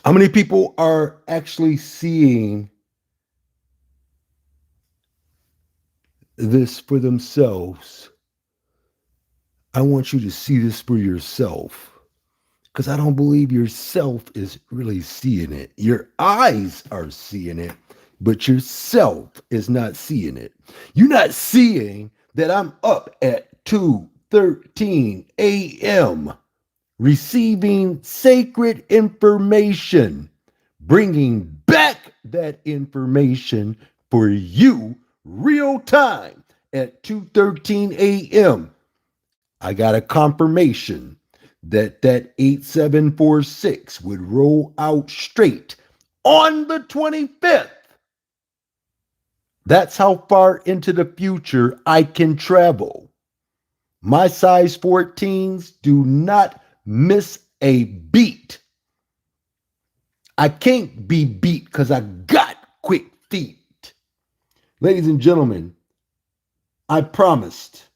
How many people are actually seeing this for themselves? I want you to see this for yourself because I don't believe yourself is really seeing it. Your eyes are seeing it, but yourself is not seeing it. You're not seeing that I'm up at 2:13 a.m. receiving sacred information, bringing back that information for you real time at 2:13 a.m. I got a confirmation that that 8746 would roll out straight on the 25th. That's how far into the future I can travel. My size 14s do not miss a beat. I can't be beat because I got quick feet. Ladies and gentlemen, I promised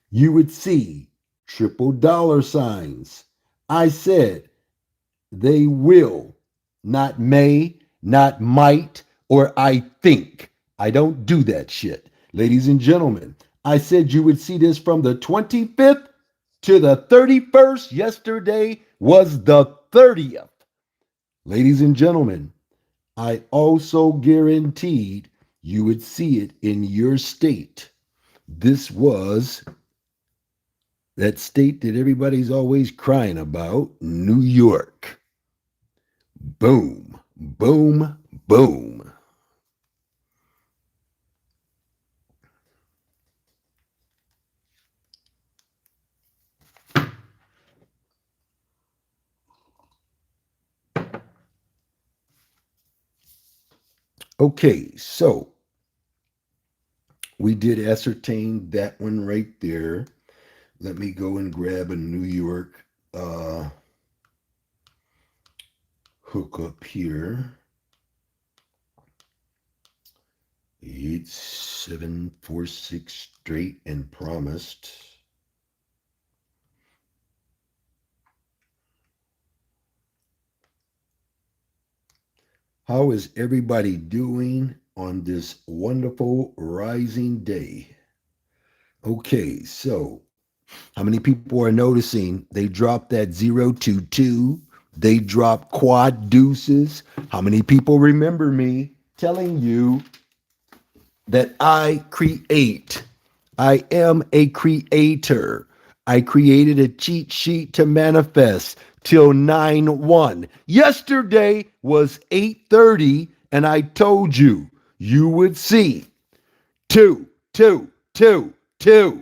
you would see triple dollar signs. I said they will, not may, not might, or I think. I don't do that shit. Ladies and gentlemen, I said you would see this from the 25th to the 31st. Yesterday was the 30th. Ladies and gentlemen, I also guaranteed you would see it in your state. This was that state that everybody's always crying about, New York. Boom, boom, boom. Okay, so we did ascertain that one right there. Let me go and grab a New York hookup here. 8746 straight and promised. How is everybody doing on this wonderful rising day? Okay, so how many people are noticing they dropped that 022? They dropped quad deuces. How many people remember me telling you that I create? I am a creator. I created a cheat sheet to manifest till 9/1. Yesterday was 8:30, and I told you you would see two, two, two, two.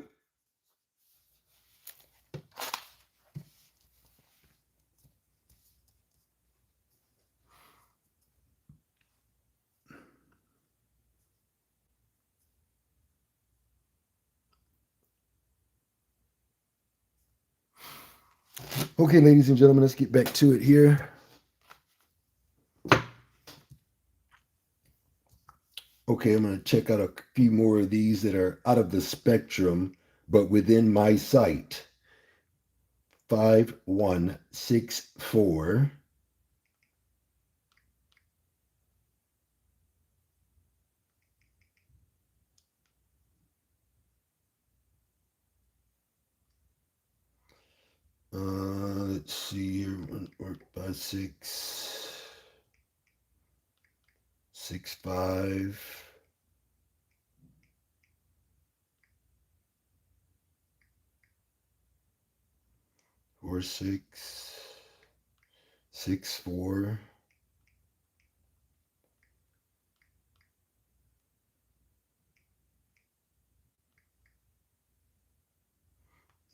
Okay, ladies and gentlemen, let's get back to it here. Okay, I'm going to check out a few more of these that are out of the spectrum, but within my sight. 5164. Let's see here. 1, 4, 5, 6, 6, 5. 4, 6, 6, 4.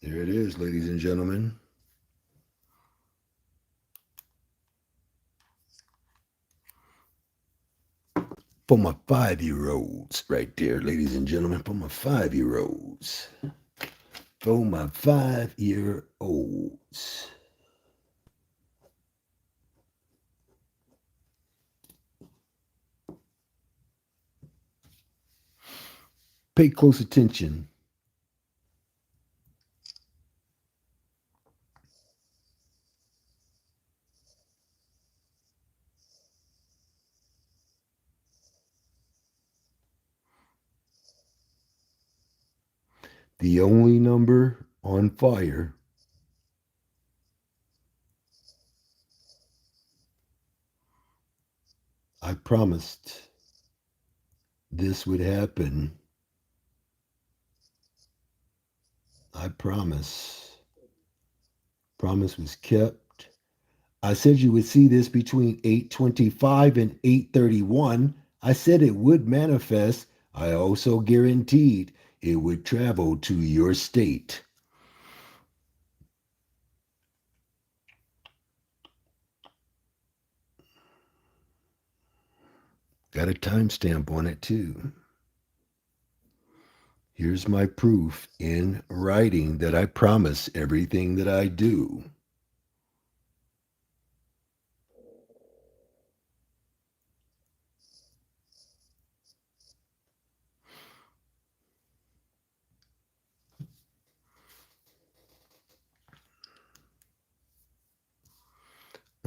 There it is, ladies and gentlemen. For my 5-year-olds, right there, ladies and gentlemen, for my 5-year-olds. For my 5-year-olds. Pay close attention. The only number on fire. I promised this would happen. I promise. Promise was kept. I said you would see this between 8:25 and 8:31. I said it would manifest. I also guaranteed it would travel to your state. Got a timestamp on it too. Here's my proof in writing that I promise everything that I do.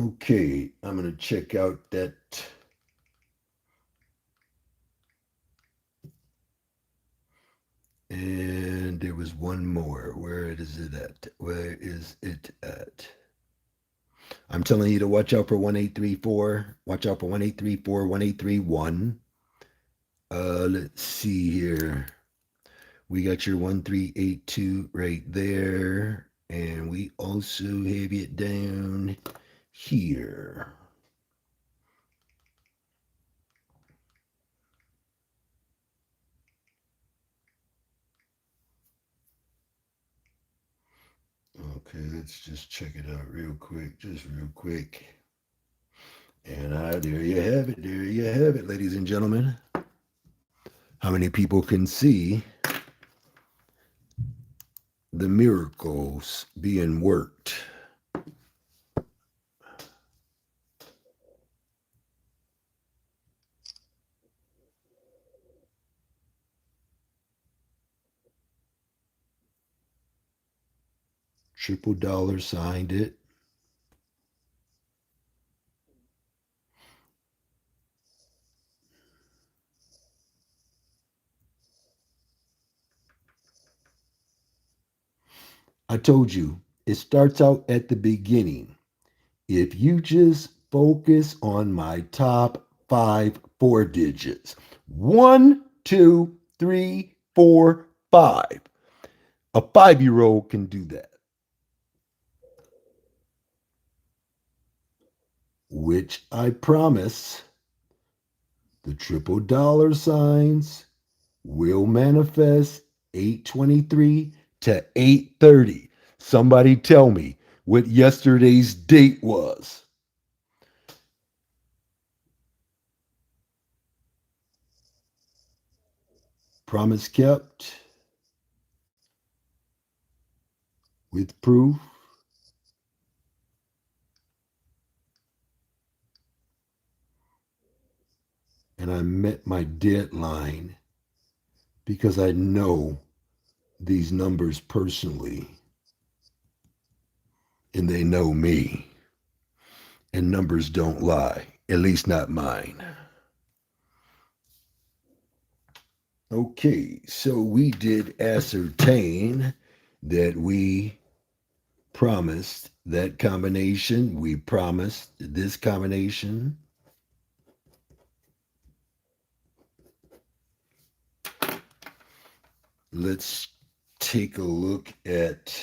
Okay, I'm going to check out that. And there was one more. Where is it at? Where is it at? I'm telling you to watch out for 1834. Watch out for 1834, 1831. Let's see here. We got your 1382 right there. And we also have it down here. Okay, let's just check it out real quick. Just real quick. And there you have it. There you have it, ladies and gentlemen. How many people can see the miracles being worked? Triple dollar signed it. I told you, it starts out at the beginning. If you just focus on my top five four digits, one, two, three, four, five. A 5-year old can do that, which I promise the triple dollar signs will manifest 8:23 to 8:30. Somebody tell me what yesterday's date was. Promise kept with proof. And I met my deadline because I know these numbers personally and they know me. And numbers don't lie, at least not mine. Okay, so we did ascertain that we promised that combination. We promised this combination. Let's take a look at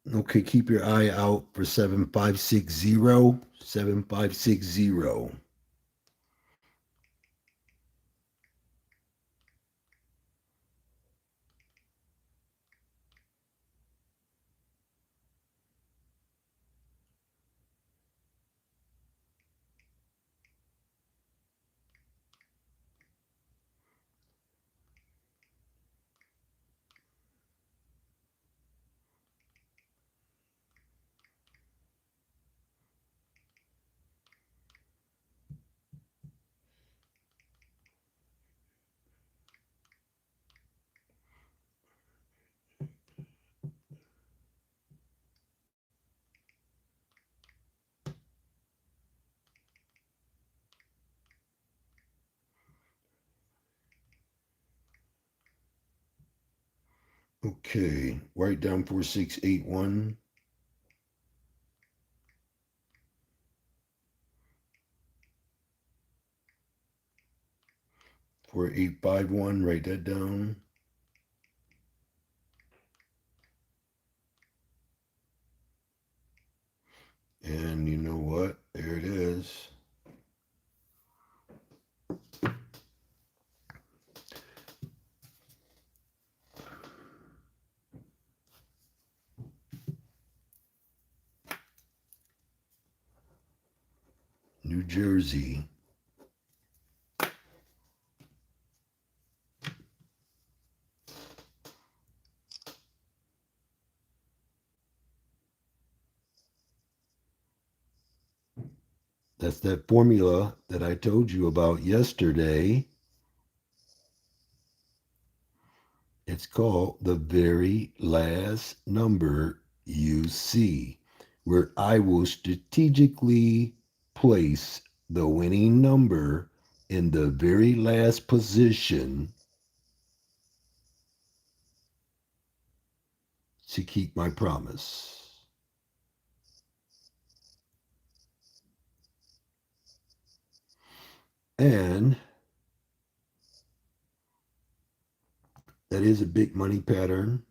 Okay, keep your eye out for 7560. 7560. Okay, write down 4681. 4851, write that down. And you know what? There it is. New Jersey. That's that formula that I told you about yesterday. It's called the very last number you see, where I will strategically place the winning number in the very last position to keep my promise. And that is a big money pattern.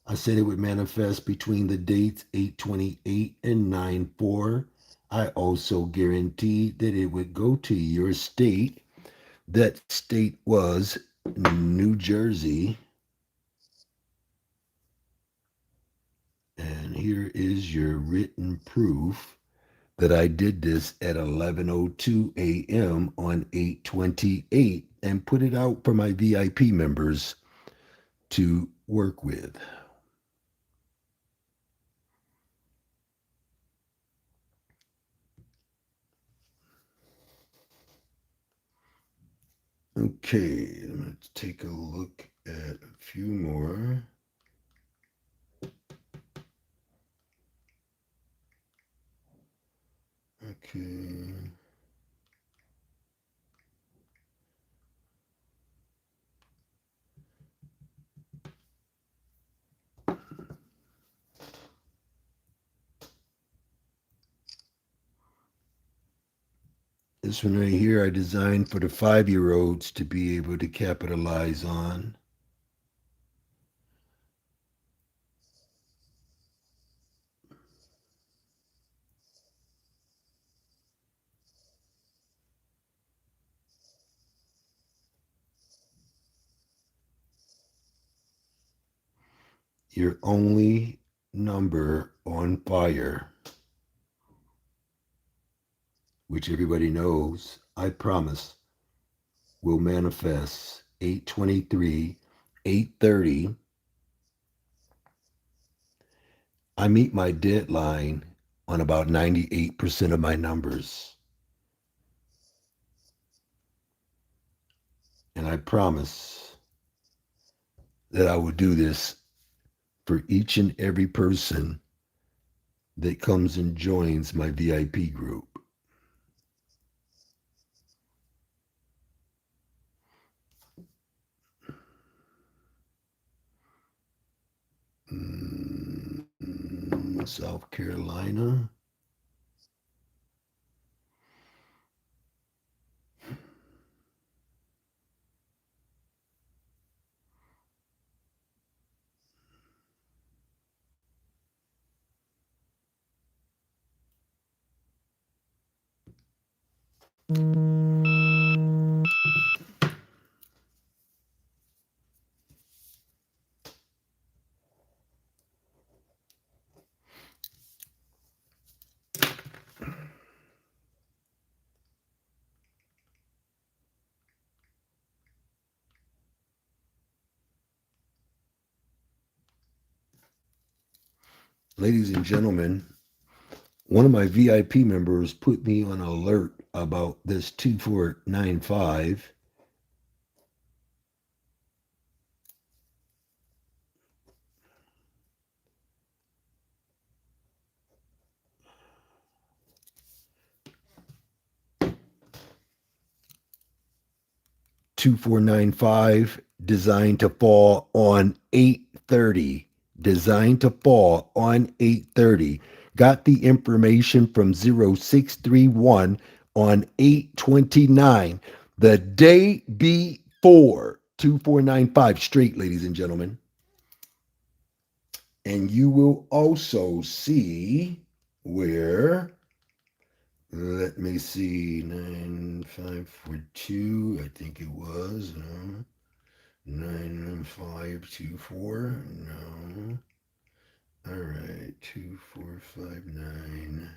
I said it would manifest between the dates 8/28 and 9/4. I also guaranteed that it would go to your state. That state was New Jersey. And here is your written proof that I did this at 11:02 a.m. on 8/28 and put it out for my VIP members to work with. Okay, I'm going to take a look at a few more. Okay. This one right here I designed for the 5-year-olds to be able to capitalize on. Your only number on fire, which everybody knows, I promise, will manifest 8/23, 8/30. I meet my deadline on about 98% of my numbers. And I promise that I will do this for each and every person that comes and joins my VIP group. South Carolina. Ladies and gentlemen, one of my VIP members put me on alert about this 2495. $2495 designed to fall on 830. Designed to fall on 830. Got the information from 0631 on 829, the day before. 2495 straight, ladies and gentlemen. And you will also see where, let me see, 9542, I think it was. 9524, no. All right, 2459.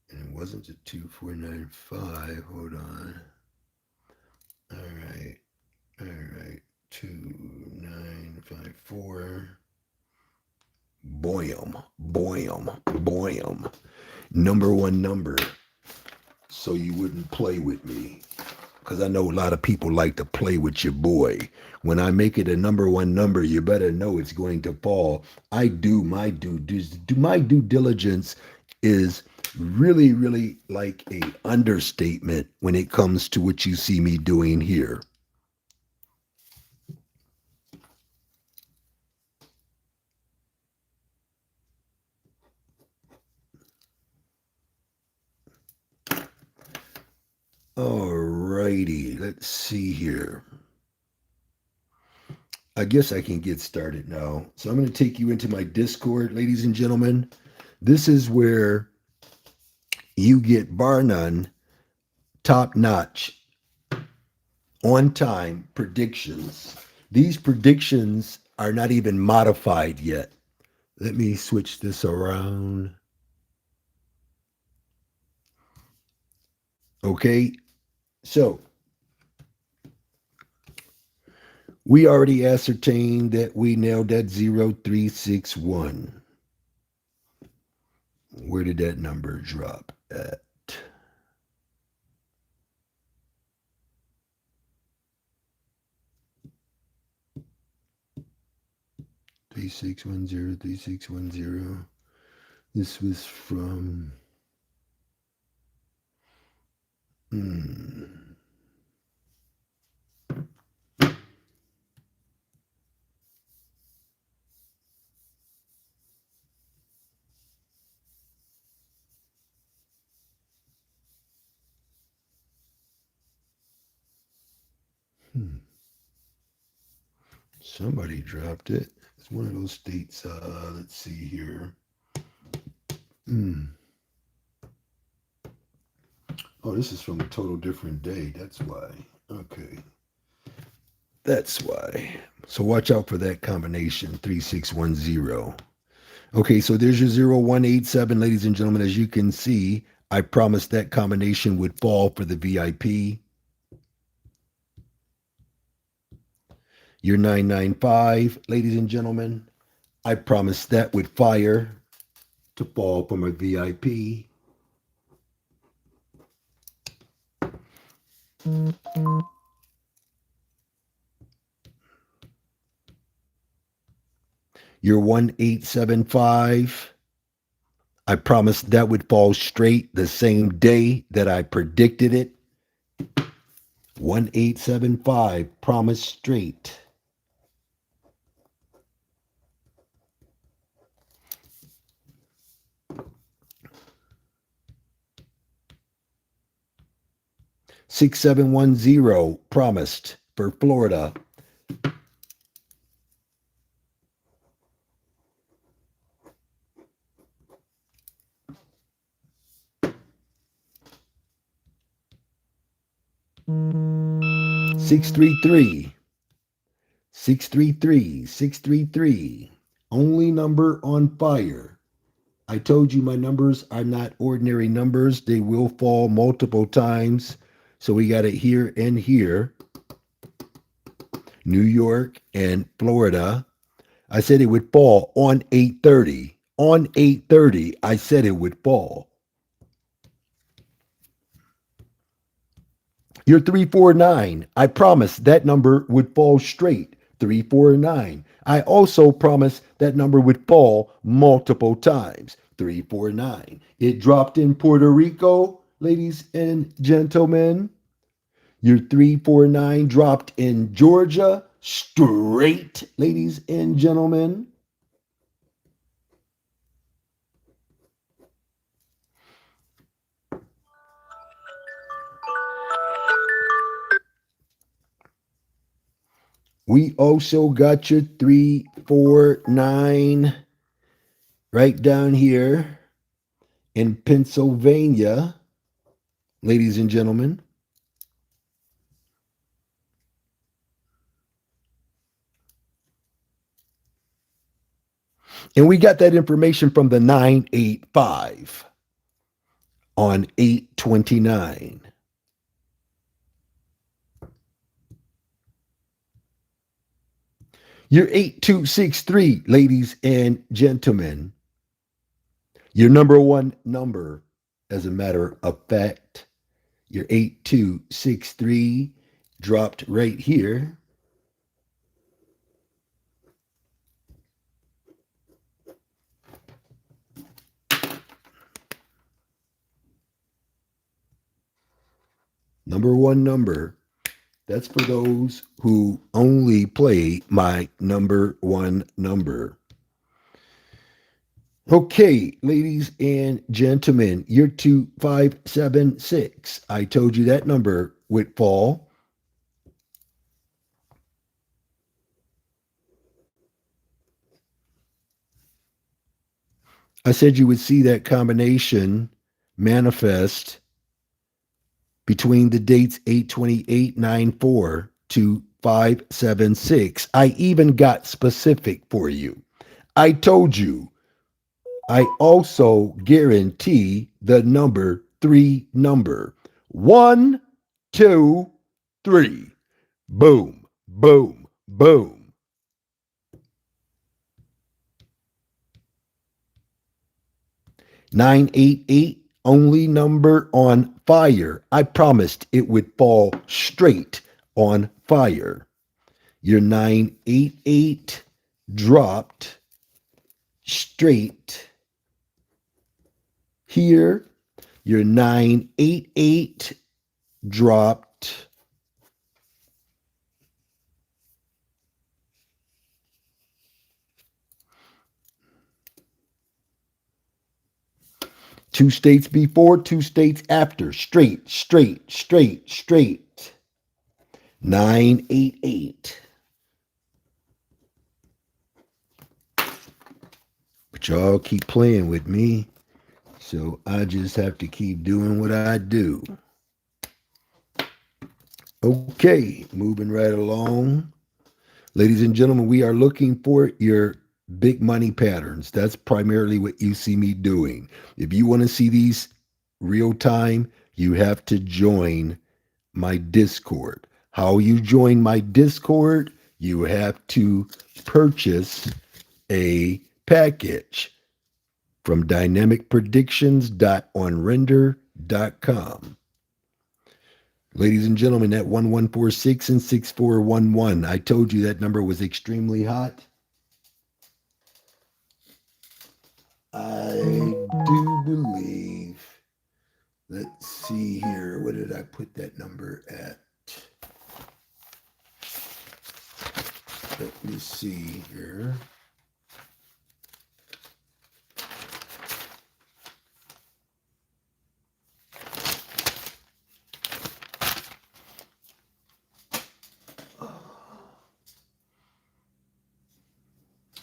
And it wasn't a 2495. Hold on. All right. 2954. Boyum, boyum, boyum. Number one number. So you wouldn't play with me. Because I know a lot of people like to play with your boy. When I make it a number one number, you better know it's going to fall. I do my due diligence is really, really like a understatement when it comes to what you see me doing here. All righty, let's see here. I guess I can get started now. So I'm going to take you into my Discord, ladies and gentlemen. This is where you get bar none, top notch, on time predictions. These predictions are not even modified yet. Let me switch this around. Okay, so we already ascertained that we nailed that 0361. Where did that number drop at? 3610, 3610. This was from somebody dropped it. It's one of those states. Let's see here. Oh, this is from a total different day. That's why. Okay. That's why. So watch out for that combination, 3610. Okay, so there's your 0187, ladies and gentlemen. As you can see, I promised that combination would fall for the VIP. Your 995, ladies and gentlemen. I promised that would fire to fall for my VIP. Your 1875. I promised that would fall straight the same day that I predicted it. 1875, promised straight. Six 710 promised for Florida. 633. 633. 633. Only number on fire. I told you my numbers are not ordinary numbers. They will fall multiple times. So we got it here and here. New York and Florida. I said it would fall on 8:30. On 8:30, I said it would fall. You're 349. I promised that number would fall straight. 349. I also promised that number would fall multiple times. 349. It dropped in Puerto Rico, ladies and gentlemen. Your 349 dropped in Georgia, straight, ladies and gentlemen. We also got your 349 right down here in Pennsylvania, ladies and gentlemen. And we got that information from the 985 on 829. Your 8263, ladies and gentlemen. Your number one number, as a matter of fact. Your 8263 dropped right here. Number one number. That's for those who only play my number one number. Okay, ladies and gentlemen, you're 2576. I told you that number would fall. I said you would see that combination manifest between the dates 8/28/94 to 5/7/6. I even got specific for you. I told you I also guarantee the number 3 number. 1, 2, 3. Boom, boom, boom. 988, only number on fire. I promised it would fall straight on fire. Your 988 dropped straight here. Your 988 dropped two states before, two states after. Straight, straight, straight, straight. 988. But y'all keep playing with me. So I just have to keep doing what I do. Okay, moving right along. Ladies and gentlemen, we are looking for your big money patterns. That's primarily what you see me doing. If you want to see these real time, you have to join my Discord. How you join my Discord? You have to purchase a package from dynamicpredictions.onrender.com. Ladies and gentlemen, that 1146 and 6411. I told you that number was extremely hot. I do believe. Let's see here. What did I put that number at? Let me see here.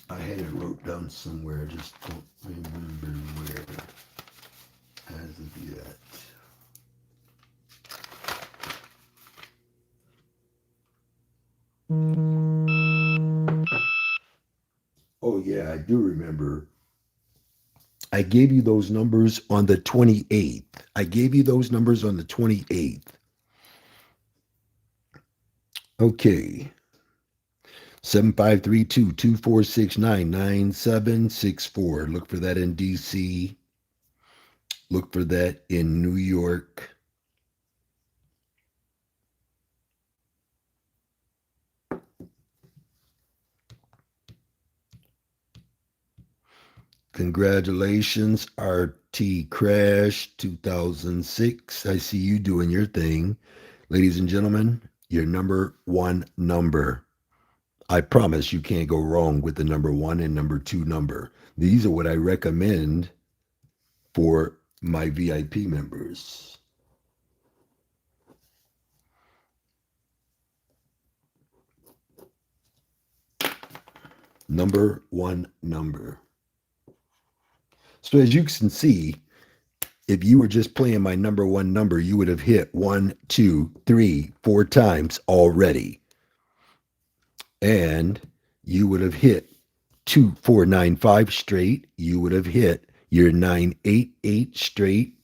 I had it wrote down somewhere, I just don't remember where as of yet. Oh, yeah, I do remember. I gave you those numbers on the 28th. I gave you those numbers on the 28th. Okay. 7532-2469-9764. Look for that in DC. Look for that in New York. Congratulations, RT Crash 2006. I see you doing your thing. Ladies and gentlemen, your number one number. I promise you can't go wrong with the number one and number two number. These are what I recommend for my VIP members. Number one number. So as you can see, if you were just playing my number one number, you would have hit 1, 2, 3, 4 times already. And you would have hit 2495 straight. You would have hit your 988 straight.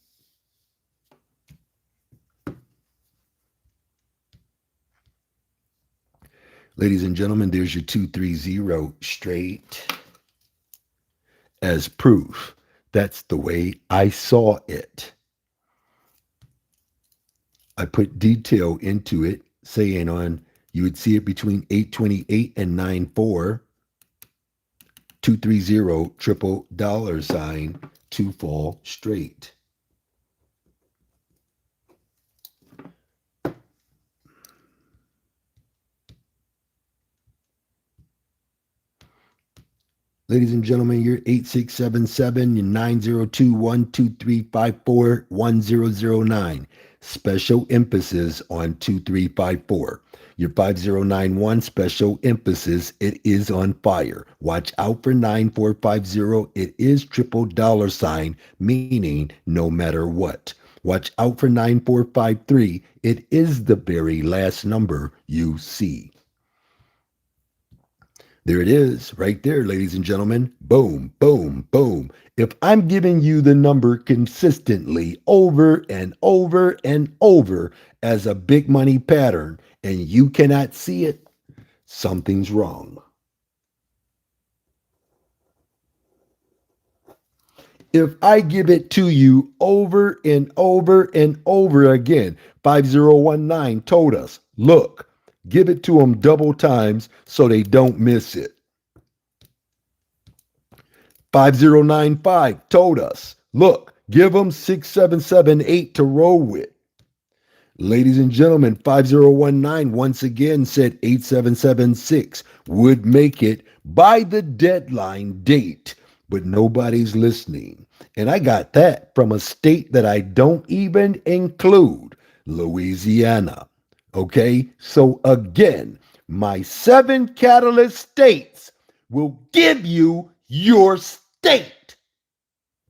Ladies and gentlemen, there's your 230 straight as proof. That's the way I saw it. I put detail into it, saying on you would see it between 828 and 94, 230 triple dollar sign to fall straight. Ladies and gentlemen, your 8677, your 902-12354-1009. Special emphasis on 2354. Your 5091, special emphasis, it is on fire. Watch out for 9450. It is triple dollar sign, meaning no matter what. Watch out for 9453. It is the very last number you see. There it is, right there, ladies and gentlemen. Boom, boom, boom. If I'm giving you the number consistently over and over and over as a big money pattern and you cannot see it, something's wrong. If I give it to you over and over and over again, 5019 told us, look, give it to them double times so they don't miss it. 5095 told us, look, give them 6778 to roll with. Ladies and gentlemen, 5019 once again said 8776 would make it by the deadline date, but nobody's listening. And I got that from a state that I don't even include, Louisiana. Okay, so again, my 7 catalyst states will give you your state,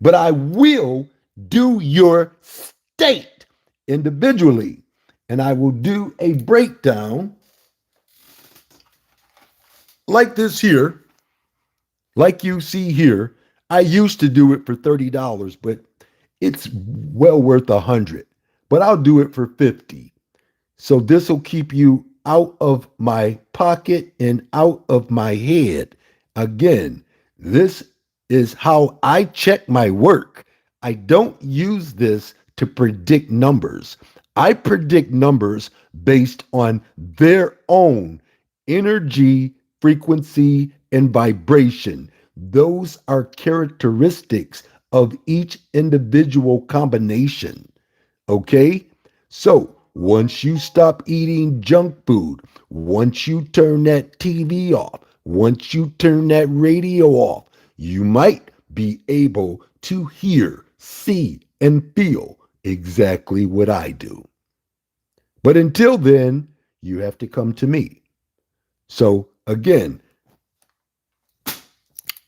but I will do your state individually, and I will do a breakdown like this here, like you see here. I used to do it for $30, but it's well worth $100, but I'll do it for $50. So this will keep you out of my pocket and out of my head. Again, this is how I check my work. I don't use this to predict numbers. I predict numbers based on their own energy, frequency, and vibration. Those are characteristics of each individual combination. Okay? So once you stop eating junk food, once you turn that TV off, once you turn that radio off, you might be able to hear, see, and feel exactly what I do. But until then, you have to come to me. So again,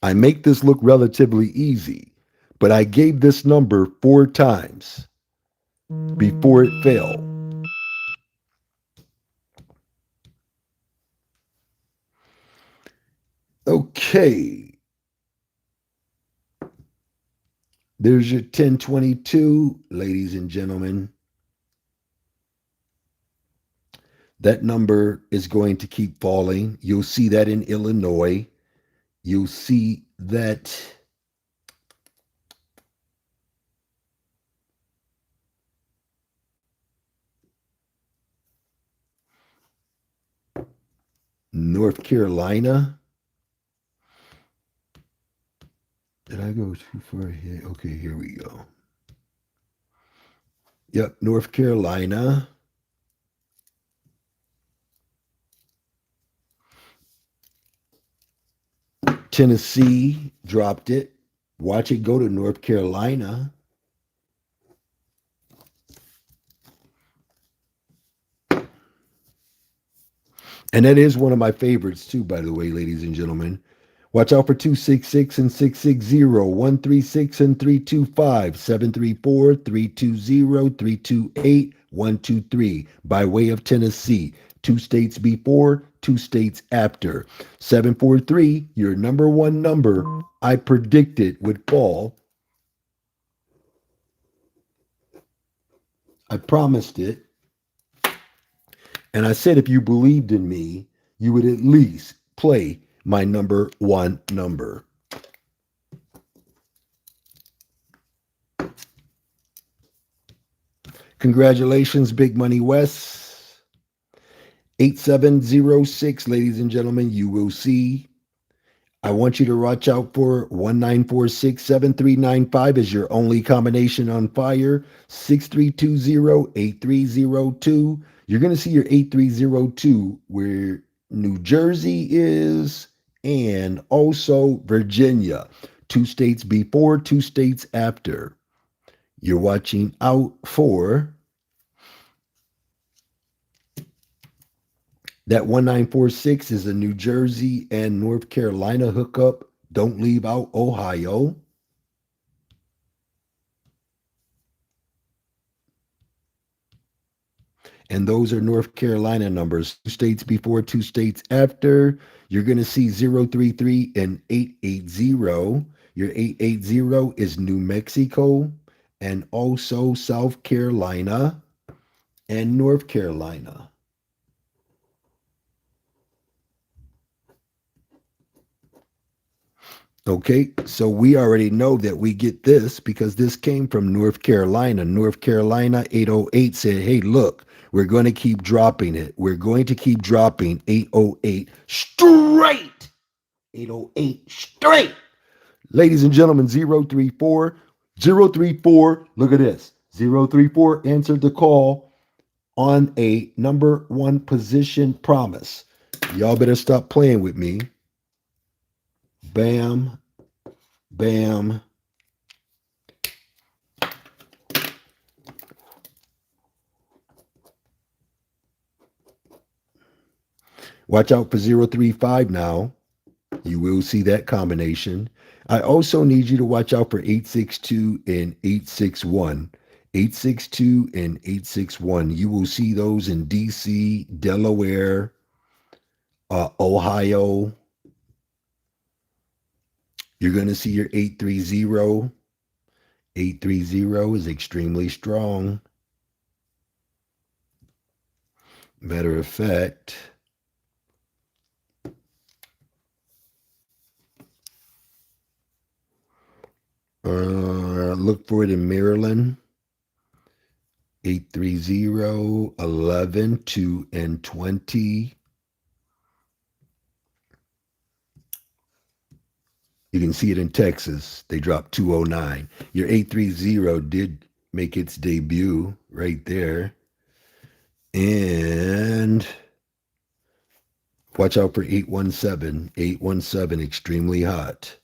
I make this look relatively easy, but I gave this number 4 times before it fell. Okay, There's your 1022, ladies and gentlemen. That number is going to keep falling. You'll see that in Illinois. You'll see that North Carolina. Did I go too far ahead? Okay, here we go. Yep, North Carolina. Tennessee dropped it. Watch it go to North Carolina. And that is one of my favorites, too, by the way, ladies and gentlemen. Watch out for 266 and 660, 136 and 325, 734, 320, 328, 123 by way of Tennessee. 2 states before, 2 states after. 743, your number one number, I predicted would fall. I promised it. And I said if you believed in me, you would at least play my number one number. Congratulations, Big Money West. 8706, ladies and gentlemen, you will see. I want you to watch out for 19467395 as your only combination on fire. 63208302. You're going to see your 8302 where New Jersey is and also Virginia. 2 states before, 2 states after. You're watching out for that 1946 is a New Jersey and North Carolina hookup. Don't leave out Ohio. And those are North Carolina numbers. 2 states before, 2 states after. You're going to see 033 and 880. Your 880 is New Mexico and also South Carolina and North Carolina. Okay, so we already know that we get this because this came from North Carolina. North Carolina 808 said, hey, look, we're going to keep dropping it. We're going to keep dropping 808 straight. 808 straight. Ladies and gentlemen, 034. 034, look at this. 034 answered the call on a number one position promise. Y'all better stop playing with me. Bam, bam. Watch out for 035 now. You will see that combination. I also need you to watch out for 862 and 861. 862 and 861. You will see those in DC, Delaware, Ohio. You're going to see your 830. 830 is extremely strong. Matter of fact, look for it in Maryland. 830, 11, 2, and 20. You can see it in Texas. They dropped 209. Your 830 did make its debut right there. And watch out for 817. 817, extremely hot.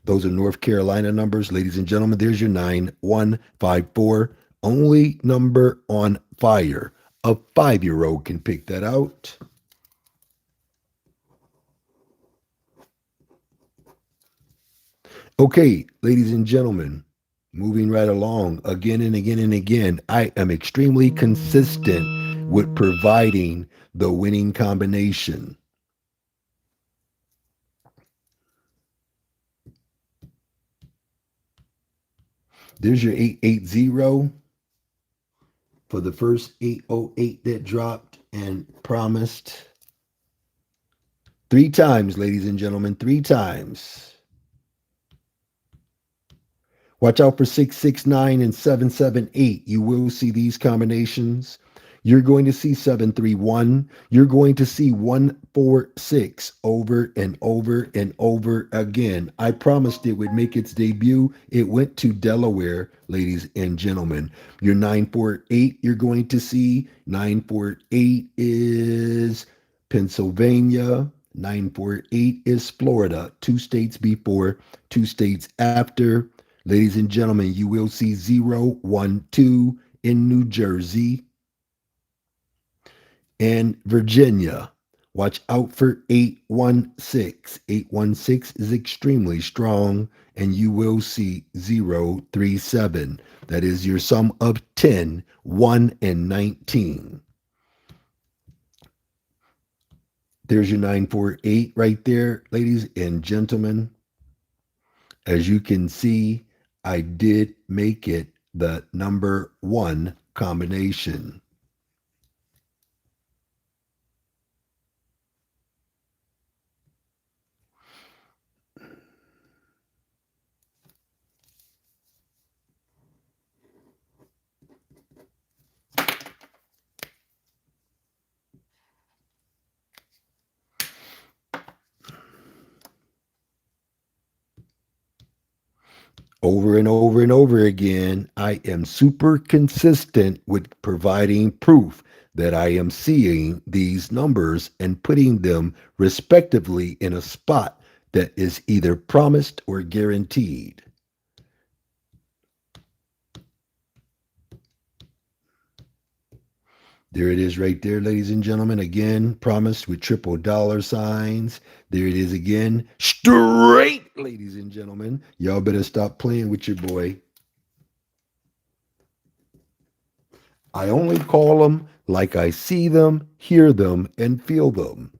Those are North Carolina numbers. Ladies and gentlemen, there's your 9154. Only number on fire. A 5-year-old can pick that out. Okay, ladies and gentlemen, moving right along again and again and again, I am extremely consistent with providing the winning combination. There's your 880 for the first 808 that dropped and promised three times, ladies and gentlemen, three times. Watch out for 669 and 778. You will see these combinations. You're going to see 731. You're going to see 146 over and over and over again. I promised it would make its debut. It went to Delaware, ladies and gentlemen. Your 948, you're going to see 948 is Pennsylvania. 948 is Florida. 2 states before, 2 states after. Ladies and gentlemen, you will see 012 in New Jersey and Virginia. Watch out for 816. 816 is extremely strong, and you will see 037. That is your sum of 10, 1, and 19. There's your 948 right there, ladies and gentlemen. As you can see, I did make it the number one combination. Over and over and over again, I am super consistent with providing proof that I am seeing these numbers and putting them respectively in a spot that is either promised or guaranteed. There it is right there, ladies and gentlemen. Again, promised with triple dollar signs. There it is again. Straight, ladies and gentlemen. Y'all better stop playing with your boy. I only call them like I see them, hear them, and feel them,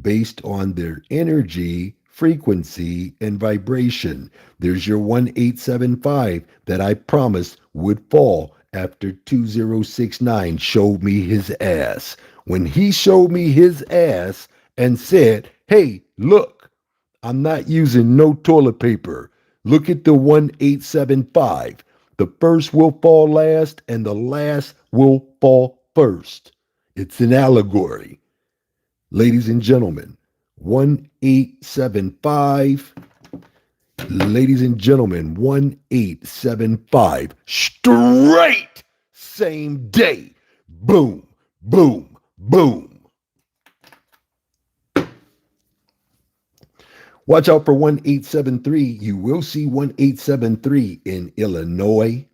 based on their energy, frequency, and vibration. There's your 1875 that I promised would fall after 2069 showed me his ass. When he showed me his ass and said, hey, look, I'm not using no toilet paper. Look at the 1875. The first will fall last and the last will fall first. It's an allegory. Ladies and gentlemen, 1875. Ladies and gentlemen, 1875. Straight same day. Boom, boom, boom. Watch out for 1873. You will see 1873 in Illinois.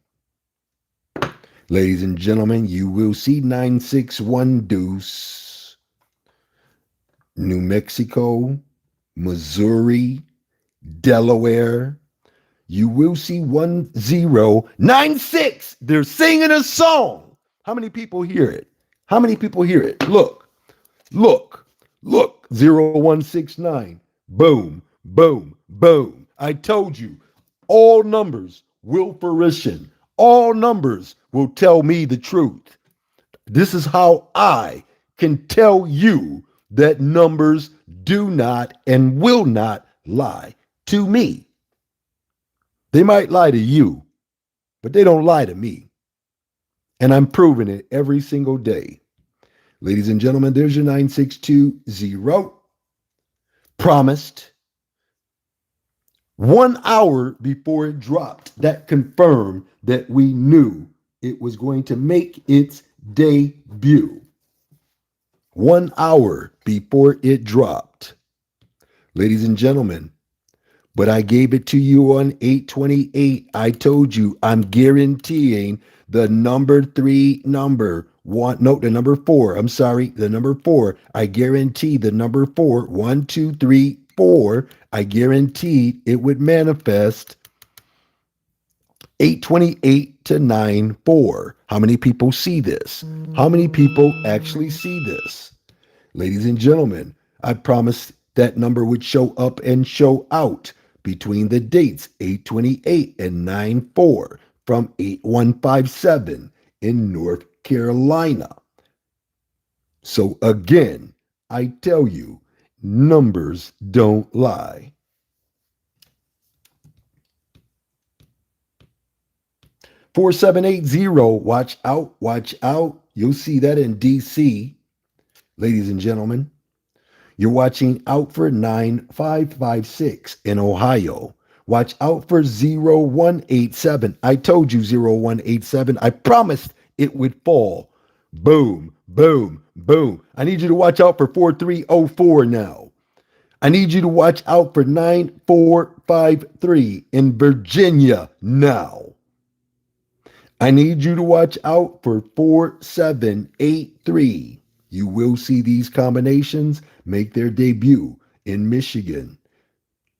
Ladies and gentlemen, you will see 961 Deuce, New Mexico, Missouri, Delaware. You will see 1096. They're singing a song. How many people hear it? How many people hear it? Look, look, look. 0169. Boom, boom, boom. I told you, all numbers will fruition. All numbers will tell me the truth. This is how I can tell you that numbers do not and will not lie to me. They might lie to you, but they don't lie to me. And I'm proving it every single day. Ladies and gentlemen, there's your 9620. Promised 1 hour before it dropped. That confirmed that we knew it was going to make its debut. 1 hour before it dropped. Ladies and gentlemen, but I gave it to you on 828. I told you I'm guaranteeing the number 3 number. The number 4. I'm sorry, the number 4. I guarantee the number 4. 1, 2, 3, 4. I guaranteed it would manifest 828 to 94. How many people see this? How many people actually see this? Ladies and gentlemen, I promised that number would show up and show out between the dates 828 and 94. from 8157 in North Carolina. So again, I tell you, numbers don't lie. 4780, watch out, watch out. You'll see that in DC, ladies and gentlemen. You're watching out for 9556 in Ohio. Watch out for 0187. I told you 0187. I promised it would fall. Boom, boom, boom. I need you to watch out for 4304 now. I need you to watch out for 9453 in Virginia now. I need you to watch out for 4783. You will see these combinations make their debut in Michigan,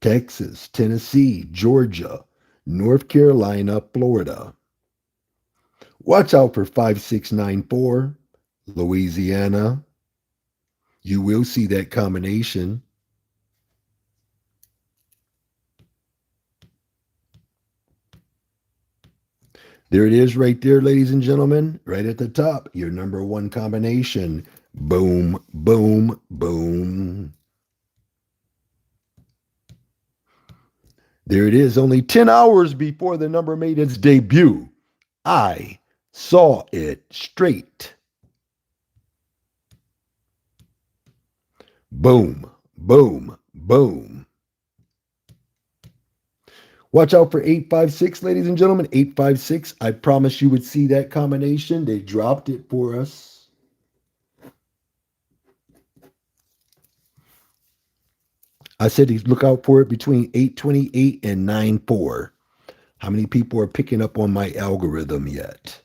Texas, Tennessee, Georgia, North Carolina, Florida. Watch out for 5694, Louisiana. You will see that combination. There it is right there, ladies and gentlemen, right at the top, your number one combination. Boom, boom, boom. There it is, only 10 hours before the number made its debut. I saw it straight. Boom, boom, boom. Watch out for 856, ladies and gentlemen. 856. I promised you would see that combination. They dropped it for us. I said look out for it between 828 and 94. How many people are picking up on my algorithm yet?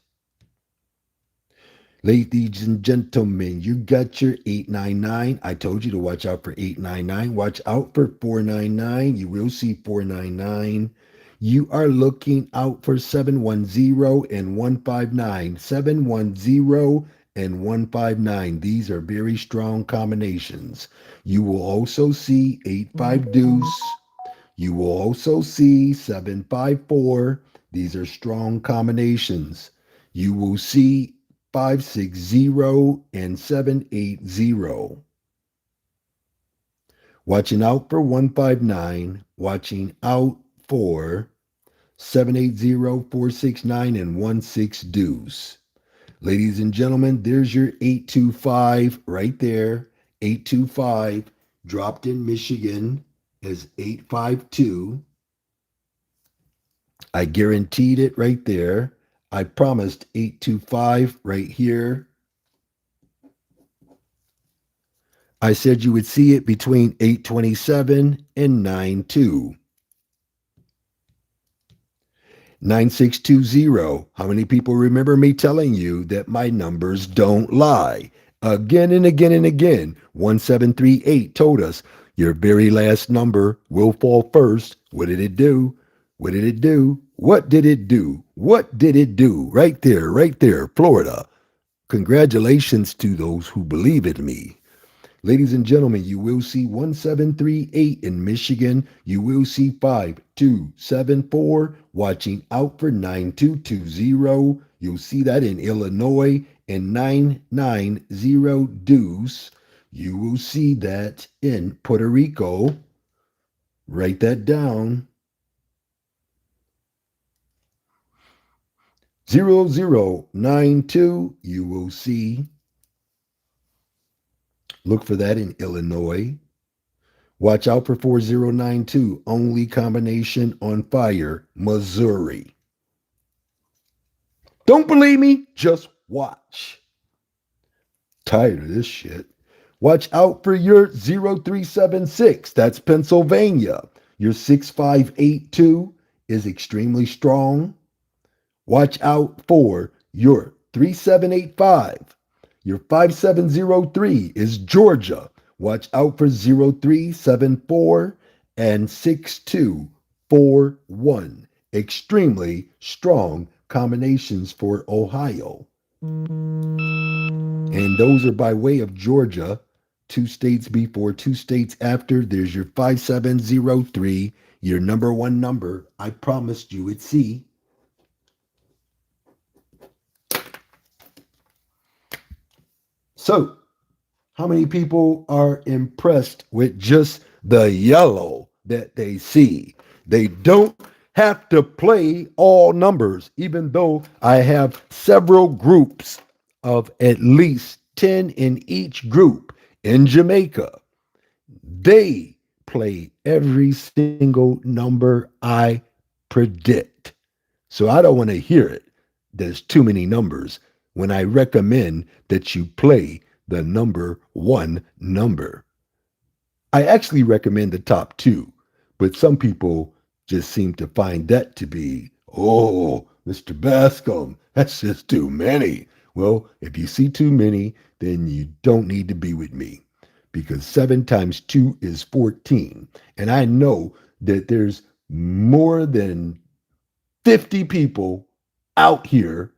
Ladies and gentlemen, you got your 899. I told you to watch out for 899. Watch out for 499. You will see 499. You are looking out for 710 and 159. 710 and 159. These are very strong combinations. You will also see 85 deuce. You will also see 754. These are strong combinations. You will see 560 and 780. Watching out for 159, watching out for 780, 469, and 16 deuce. Ladies and gentlemen, there's your 825 right there. 825 dropped in Michigan as 852. I guaranteed it right there. I promised 825 right here. I said you would see it between 827 and 92. 9620. How many people remember me telling you that my numbers don't lie? Again and again and again. 1738 told us your very last number will fall first. What did it do? What did it do? What did it do? What did it do? Right there, Florida. Congratulations to those who believe in me. Ladies and gentlemen, you will see 1738 in Michigan. You will see 5274. Watching out for 9220. You'll see that in Illinois and 990 deuce. You will see that in Puerto Rico. Write that down. 0092. You will see. Look for that in Illinois. Watch out for 4092. Only combination on fire, Missouri. Don't believe me? Just watch. Tired of this shit. Watch out for your 0376. That's Pennsylvania. Your 6582 is extremely strong. Watch out for your 3785. Your 5703 is Georgia. Watch out for 0374 and 6241. Extremely strong combinations for Ohio. And those are by way of Georgia. 2 states before, 2 states after. There's your 5703, your number one number. I promised you would see. So, how many people are impressed with just the yellow that they see? They don't have to play all numbers, even though I have several groups of at least 10 in each group in Jamaica. They play every single number I predict. So I don't want to hear it. There's too many numbers when I recommend that you play the number one number. I actually recommend the top two, but some people just seem to find that to be, oh, Mr. Bascomb, that's just too many. Well, if you see too many, then you don't need to be with me because 7 times 2 is 14. And I know that there's more than 50 people out here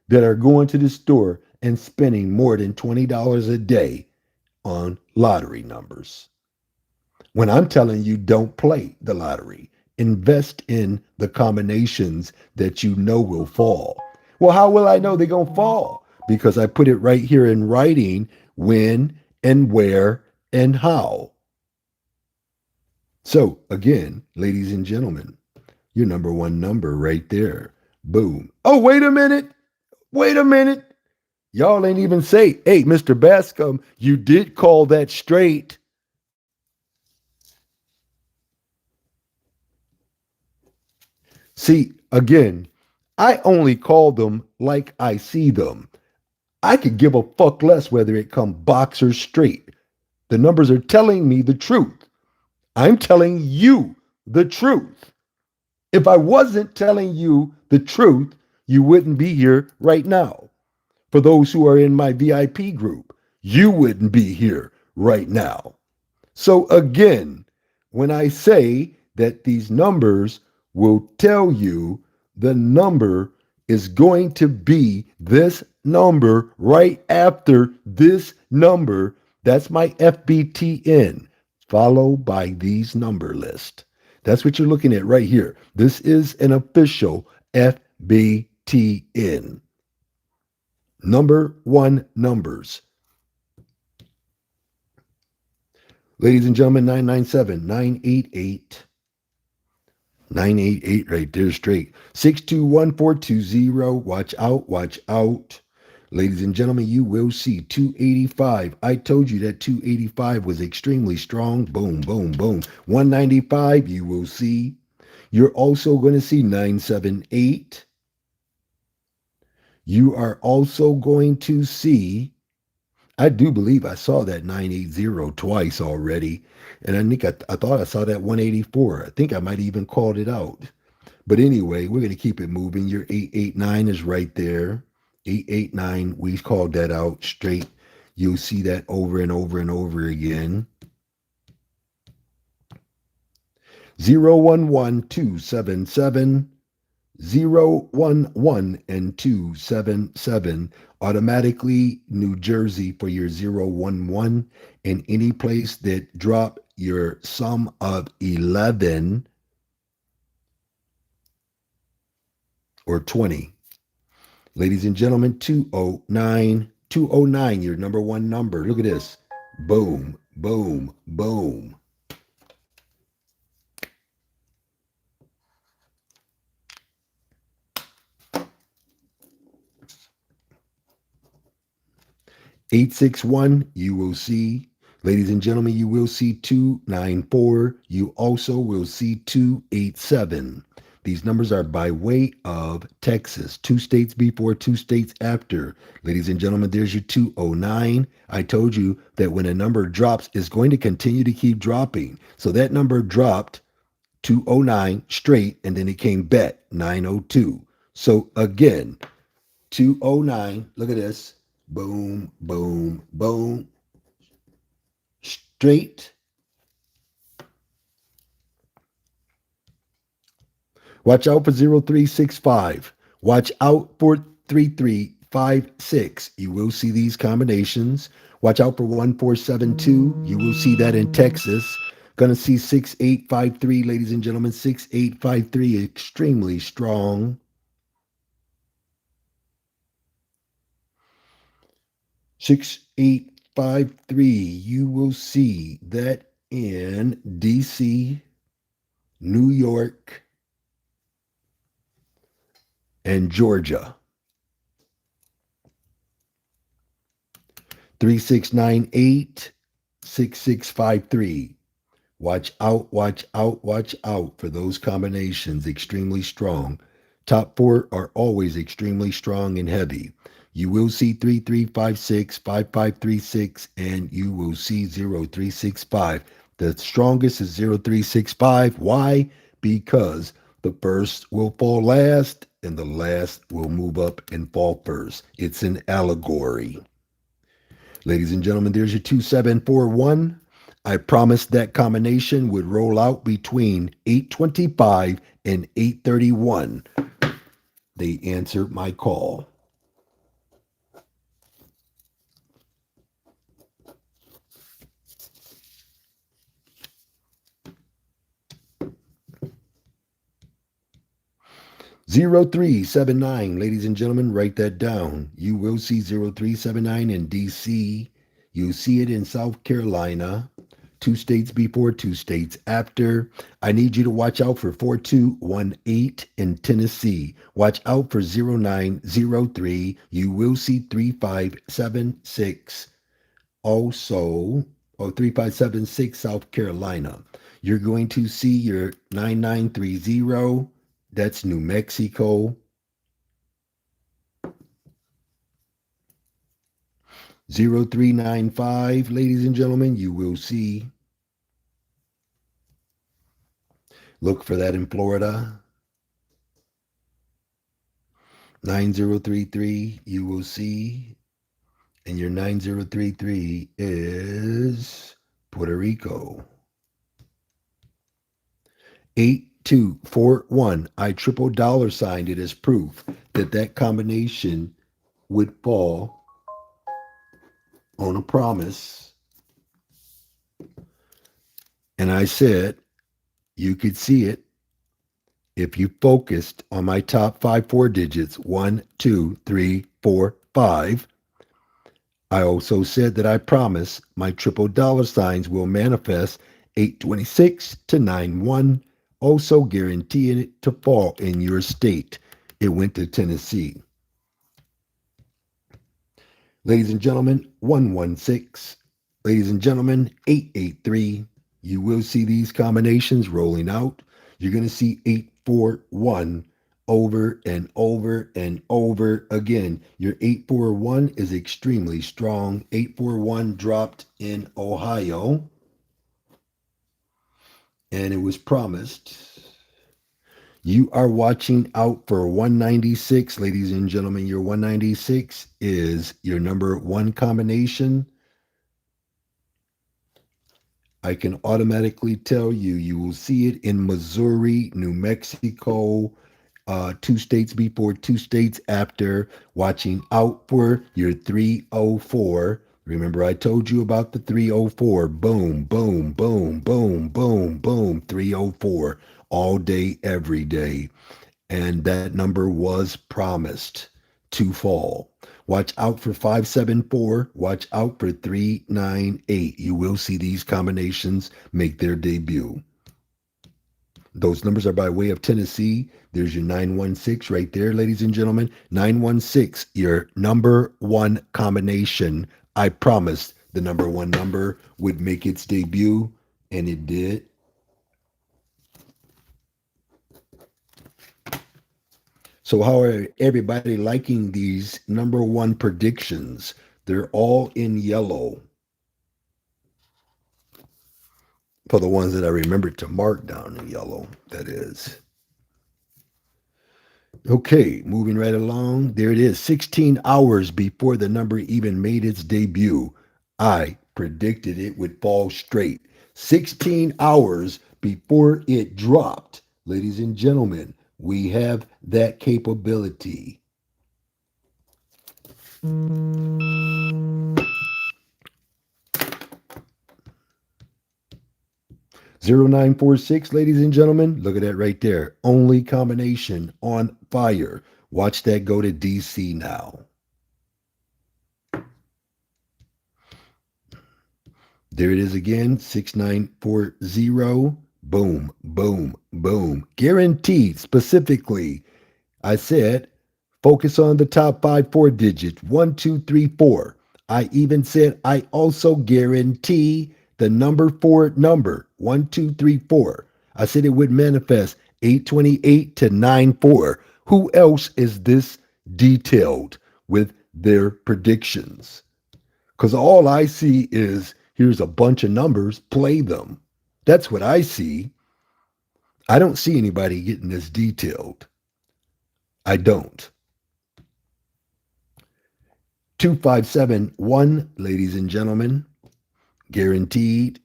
that are going to the store and spending more than $20 a day on lottery numbers. When I'm telling you, don't play the lottery, invest in the combinations that you know will fall. Well, how will I know they're going to fall? Because I put it right here in writing when and where and how. So, again, ladies and gentlemen, your number one number right there. Boom. Oh, wait a minute. Wait a minute. Y'all ain't even say, hey, Mr. Bascom, you did call that straight. See, again, I only call them like I see them. I could give a fuck less whether it come box or straight. The numbers are telling me the truth. I'm telling you the truth. If I wasn't telling you the truth, you wouldn't be here right now. For those who are in my VIP group, you wouldn't be here right now. So again, when I say that these numbers will tell you the number is going to be this number right after this number, that's my FBTN, followed by these number list. That's what you're looking at right here. This is an official FBTN. Number one numbers. Ladies and gentlemen, 997 988 988 right there straight. 621 420. Watch out, watch out. Ladies and gentlemen, you will see 285. I told you that 285 was extremely strong. Boom, boom, boom. 195, you will see. You're also going to see 978. You are also going to see, I do believe I saw that 980 twice already. And I think I thought I saw that 184. I think I might even called it out. But anyway, we're going to keep it moving. Your 889 is right there. 889, we called that out straight. You'll see that over and over and over again. 011277, 011 and 277. Automatically New Jersey for your 011. And any place that drop your sum of 11 or 20. Ladies and gentlemen, 209. 209, your number one number. Look at this. Boom, boom, boom. 861, you will see, ladies and gentlemen, you will see 294. You also will see 287. These numbers are by way of Texas. 2 states before, 2 states after. Ladies and gentlemen, there's your 209. I told you that when a number drops, it's going to continue to keep dropping. So that number dropped 209 straight, and then it came back 902. So again, 209, look at this. Boom, boom, boom. Straight. Watch out for 0365. Watch out for 3356. You will see these combinations. Watch out for 1472. You will see that in Texas. Gonna see 6853, ladies and gentlemen. 6853, extremely strong. 6853. You will see that in DC, New York, and Georgia. 3698 6653. Watch out, watch out, watch out for those combinations. Extremely strong. Top four are always extremely strong and heavy. You will see 3356, 5536, and you will see 0365. The strongest is 0365. Why? Because the first will fall last and the last will move up and fall first. It's an allegory. Ladies and gentlemen, there's your 2741. I promised that combination would roll out between 825 and 831. They answered my call. 0379, ladies and gentlemen, write that down. You will see 0379 in DC. You'll see it in South Carolina. 2 states before, 2 states after. I need you to watch out for 4218 in Tennessee. Watch out for 0903. You will see 3576. Also, 3576 South Carolina. You're going to see your 9930. That's New Mexico. 0395, ladies and gentlemen, you will see. Look for that in Florida. 9033, you will see. And your 9033 is Puerto Rico. 8241, I triple dollar signed it as proof that that combination would fall on a promise. And I said, you could see it if you focused on my top 4 digits, 1, 2, 3, 4, 5. I also said that I promise my triple dollar signs will manifest 826 to 91, also guaranteeing it to fall in your state. It went to Tennessee. Ladies and gentlemen, 116. Ladies and gentlemen, 883. You will see these combinations rolling out. You're going to see 841 over and over and over again. Your 841 is extremely strong. 841 dropped in Ohio, and it was promised. You are watching out for 196, ladies and gentlemen. Your 196 is your number 1 combination. I can automatically tell you, you will see it in Missouri, New Mexico, 2 states before, 2 states after. Watching out for your 304. Remember, I told you about the 304. Boom, boom, boom, boom, boom, boom. 304 all day, every day. And that number was promised to fall. Watch out for 574. Watch out for 398. You will see these combinations make their debut. Those numbers are by way of Tennessee. There's your 916 right there, ladies and gentlemen. 916, your number 1 combination. I promised the number 1 number would make its debut, and it did. So how are everybody liking these number 1 predictions? They're all in yellow. For the ones that I remembered to mark down in yellow, that is. Okay, moving right along. There it is. 16 hours before the number even made its debut, I predicted it would fall straight. 16 hours before it dropped. Ladies and gentlemen, we have that capability. 0946, ladies and gentlemen, look at that right there. Only combination on fire. Watch that go to DC now. There it is again, 6940. Boom, boom, boom. Guaranteed specifically. I said, focus on the top five four digits 1, 2, 3, 4. I even said, I also guarantee the number four number 1, 2, 3, 4. I said it would manifest 828 to 94. Who else is this detailed with their predictions? Because all I see is here's a bunch of numbers, play them. That's what I see. I don't see anybody getting this detailed. I don't. 2571, ladies and gentlemen, guaranteed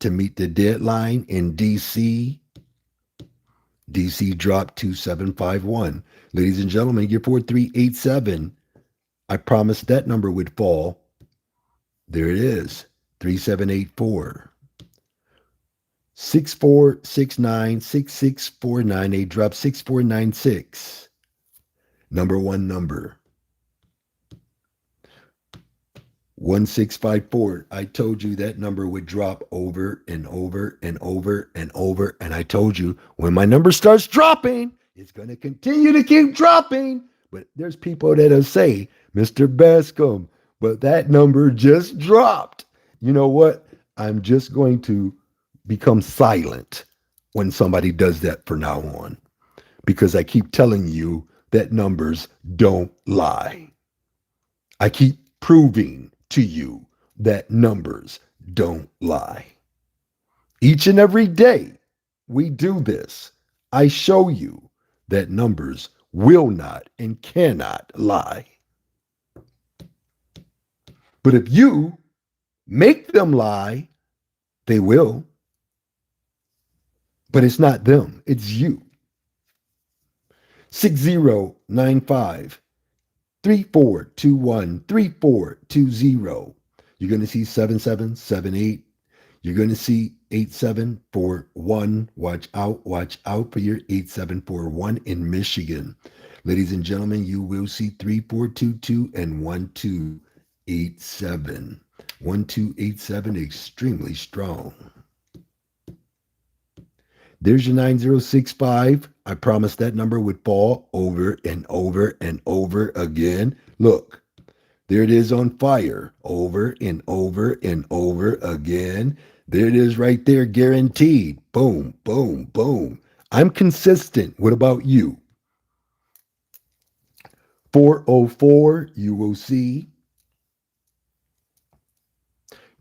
to meet the deadline in DC. DC dropped 2751. Ladies and gentlemen, your 4387. I promised that number would fall. There it is, 3784. 6469, 6649. They dropped 6496. Number one number. 1654. I told you that number would drop over and over and over and over. And I told you when my number starts dropping, it's going to continue to keep dropping. But there's people that'll say, Mr. Bascomb, but that number just dropped. You know what? I'm just going to become silent when somebody does that from now on because I keep telling you that numbers don't lie. I keep proving to you that numbers don't lie. Each and every day we do this. I show you that numbers will not and cannot lie. But if you make them lie, they will. But it's not them, it's you. 6095 3421 3420. You're going to see 7778. You're going to see 8741. Watch out for your 8741 in Michigan. Ladies and gentlemen, you will see 3422 and 1287. 1287, extremely strong. There's your 9065. I promised that number would fall over and over and over again. Look, there it is on fire, over and over and over again. There it is right there, guaranteed. Boom, boom, boom. I'm consistent. What about you? 404, you will see.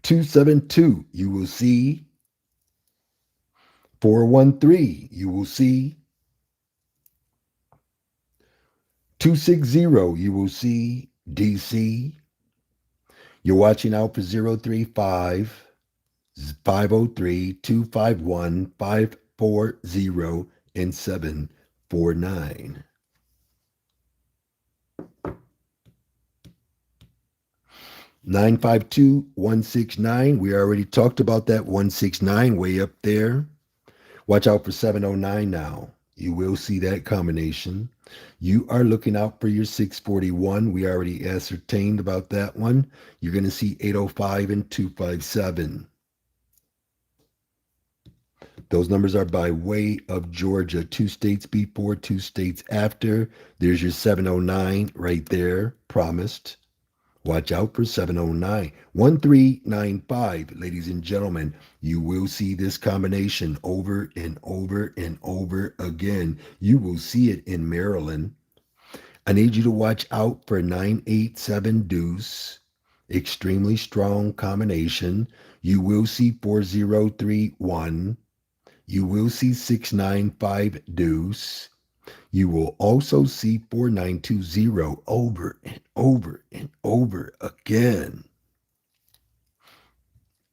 272, you will see. 413, you will see. 260, you will see DC. You're watching out for 035, 503, 251, 540, and 749. Nine five two 169. We already talked about that 169 way up there. Watch out for 709 now. You will see that combination. You are looking out for your 641. We already ascertained about that one. You're going to see 805 and 257. Those numbers are by way of Georgia. 2 states before, 2 states after. There's your 709 right there, promised. Watch out for 709. 1395, ladies and gentlemen. You will see this combination over and over and over again. You will see it in Maryland. I need you to watch out for 987 deuce. Extremely strong combination. You will see 4031. You will see 695 deuce. You will also see 4920 over and over and over again.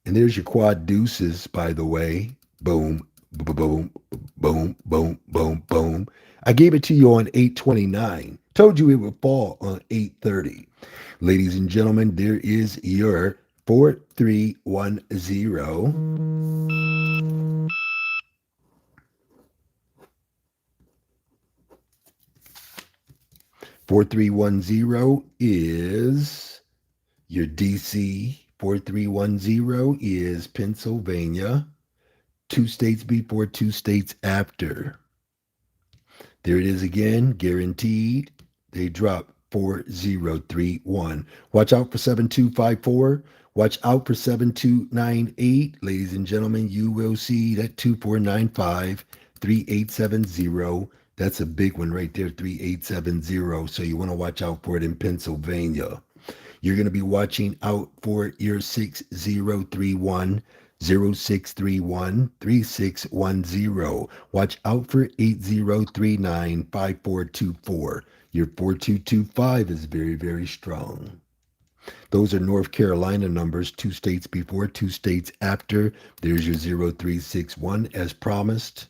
And there's your quad deuces, by the way. Boom, boom, boom, boom, boom, boom. I gave it to you on 829. Told you it would fall on 830. Ladies and gentlemen, there is your 4310. 4310 is your DC 4310 is Pennsylvania. Two states before, two states after. There it is again, guaranteed. They drop 4031. Watch out for 7254. Watch out for 7298. Ladies and gentlemen, you will see that 2495 3870. That's a big one right there, 3870. So you want to watch out for it in Pennsylvania. You're going to be watching out for your 6031, 0631, 3610. Watch out for 8039, 5424. Your 4225 is very, very strong. Those are North Carolina numbers, two states before, two states after. There's your 0361 as promised.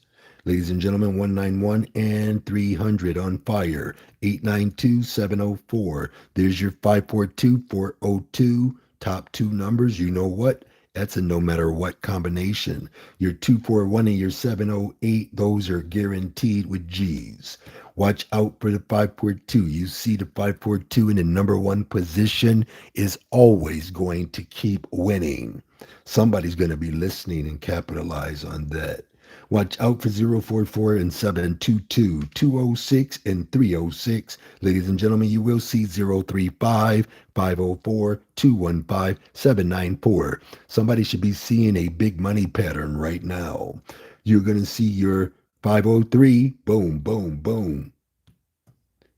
Ladies and gentlemen, 191 and 300 on fire. 892 704. There's your 542 402. Top two numbers. You know what? That's a no matter what combination. Your 241 and your 708, those are guaranteed with G's. Watch out for the 542. You see the 542 in the number one position is always going to keep winning. Somebody's going to be listening and capitalize on that. Watch out for 044 and 722, 206 and 306. Ladies and gentlemen, you will see 035, 504, 215, 794. Somebody should be seeing a big money pattern right now. You're going to see your 503, boom, boom, boom.